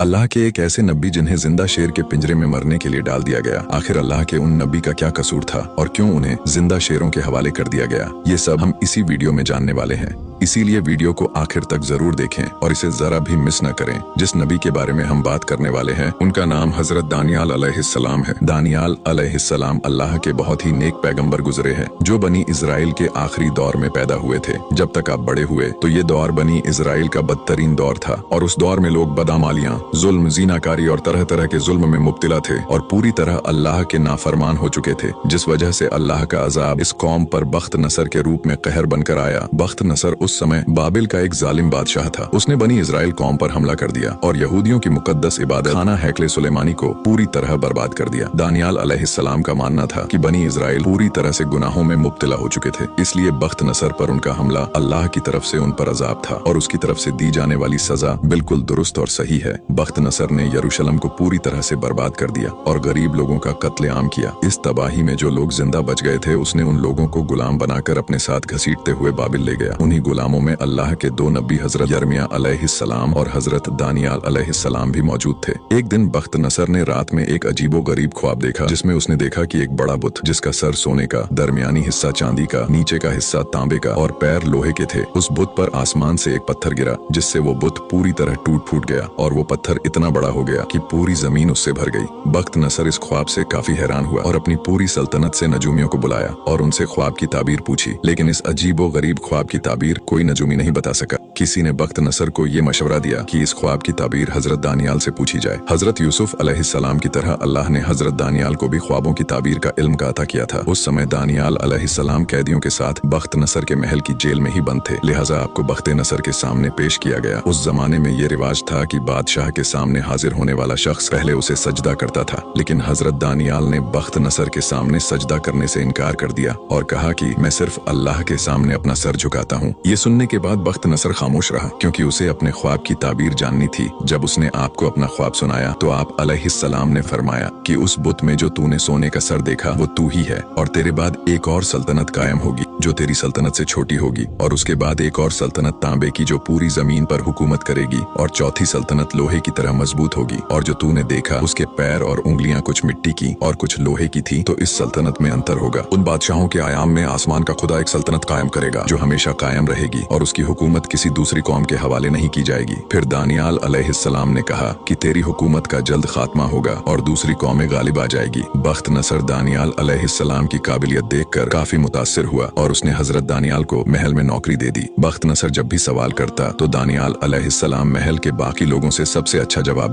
अल्लाह के एक ऐसे नबी जिन्हें जिंदा शेर के पिंजरे में मरने के लिए डाल दिया गया। आखिर अल्लाह के उन नबी का क्या कसूर था और क्यों उन्हें जिंदा शेरों के हवाले कर दिया गया, ये सब हम इसी वीडियो में जानने वाले हैं। इसीलिए वीडियो को आखिर तक जरूर देखें और इसे जरा भी मिस न करें। जिस नबी के बारे में हम बात करने वाले हैं उनका नाम हजरत दानियाल अलैहिस्सलाम है। दानियाल अलैहिस्सलाम अल्लाह के बहुत ही नेक पैगंबर गुजरे हैं जो बनी इजराइल के आखिरी दौर में पैदा हुए थे। जब तक आप बड़े हुए तो ये दौर बनी इजराइल का बदतरीन दौर था और उस दौर में लोग बदामालियां, जुल्म, जीनाकारी और तरह तरह के जुल्म में मुब्तला थे और पूरी तरह अल्लाह के नाफरमान हो चुके थे, जिस वजह से अल्लाह का अजाब इस कौम पर बख्त नसर के रूप में कहर बनकर आया। बख्त नसर उस समय बाबिल का एक जालिम बादशाह था। उसने बनी इजराइल कौम पर हमला कर दिया और यहूदियों की मुकद्दस इबादत खाना हैकले सुलेमानी को पूरी तरह बर्बाद कर दिया। दानियाल अलैहिस्सलाम का मानना था कि बनी इजराइल पूरी तरह से गुनाहों में मुब्तला हो चुके थे, इसलिए बख्त नसर पर उनका हमला अल्लाह की तरफ से उन पर अजाब था और उसकी तरफ से दी जाने वाली सजा बिल्कुल दुरुस्त और सही है। बख्त नसर ने यरूशलेम को पूरी तरह से बर्बाद कर दिया और गरीब लोगों का कत्लेआम किया। इस तबाही में जो लोग जिंदा बच गए थे उसने उन लोगों को गुलाम बनाकर अपने साथ घसीटते हुए बाबिल ले गया। उन्हीं गुलामों में अल्लाह के दो नबी हजरत यर्मिया अलैहिस्सलाम और हजरत दानियाल अलैहिस्सलाम भी मौजूद थे। एक दिन बख्त नसर ने रात में एक अजीबो गरीब ख्वाब देखा, जिसमें उसने देखा कि एक बड़ा बुत जिसका सर सोने का, दरमियानी हिस्सा चांदी का, नीचे का हिस्सा तांबे का और पैर लोहे के थे। उस बुत पर आसमान से एक पत्थर गिरा जिससे वो बुत पूरी तरह टूट फूट गया और वो पत्थर इतना बड़ा हो गया कि पूरी जमीन उससे भर गई। बख्त नसर इस ख्वाब से काफी हैरान हुआ और अपनी पूरी सल्तनत से नजूमियों को बुलाया और उनसे ख्वाब की ताबीर पूछी, लेकिन इस अजीबो गरीब ख्वाब की ताबीर कोई नजूमी नहीं बता सका। किसी ने बख्त नसर को ये मशवरा दिया कि इस ख्वाब की ताबीर हजरत दानियाल से पूछी जाए। हजरत यूसुफ अलैहिस्सलाम की तरह अल्लाह ने हजरत दानियाल को भी ख्वाबों की ताबीर का इल्म का अता किया था। उस समय दानियाल अलैहिस्सलाम कैदियों के साथ बख्त नसर के महल की जेल में ही बंद थे, लिहाजा आपको बख्त नसर के सामने पेश किया गया। उस जमाने में ये रिवाज था कि बादशाह के सामने हाजिर होने वाला शख्स पहले उसे सजदा करता था, लेकिन हजरत दानियाल ने बख्त नसर के सामने सजदा करने से इनकार कर दिया और कहा कि मैं सिर्फ अल्लाह के सामने अपना सर झुकाता हूँ। ये सुनने के बाद बख्त नसर खामोश रहा क्योंकि उसे अपने ख्वाब की ताबीर जाननी थी। जब उसने आपको अपना ख्वाब सुनाया तो आप अलैहिस्सलाम ने फरमाया कि उस बुत में जो तूने सोने का सर देखा वो तू ही है और तेरे बाद एक और सल्तनत कायम होगी जो तेरी सल्तनत से छोटी होगी और उसके बाद एक और सल्तनत तांबे की जो पूरी जमीन पर हुकूमत करेगी और चौथी सल्तनत लोहे की तरह मजबूत होगी। और जो तूने देखा उसके पैर और उंगलियां कुछ मिट्टी की और कुछ लोहे की थी, तो इस सल्तनत में अंतर होगा। उन बादशाहों के आयाम में आसमान का खुदा एक सल्तनत कायम करेगा जो हमेशा कायम रहेगी और उसकी हुकूमत किसी दूसरी कौम के हवाले नहीं की जाएगी। फिर दानियाल अलैहिस्सलाम ने कहा कि तेरी हुकूमत का जल्द खात्मा होगा और दूसरी कौमें गालिब आ जाएगी। बख्त नसर दानियाल अलैहिस्सलाम की काबिलियत देखकर काफी मुतासिर हुआ और उसने हजरत दानियाल को महल में नौकरी दे दी। बख्त नसर जब भी सवाल करता तो दानियाल अलैहिस्सलाम महल के बाकी लोगों से सबसे अच्छा जवाब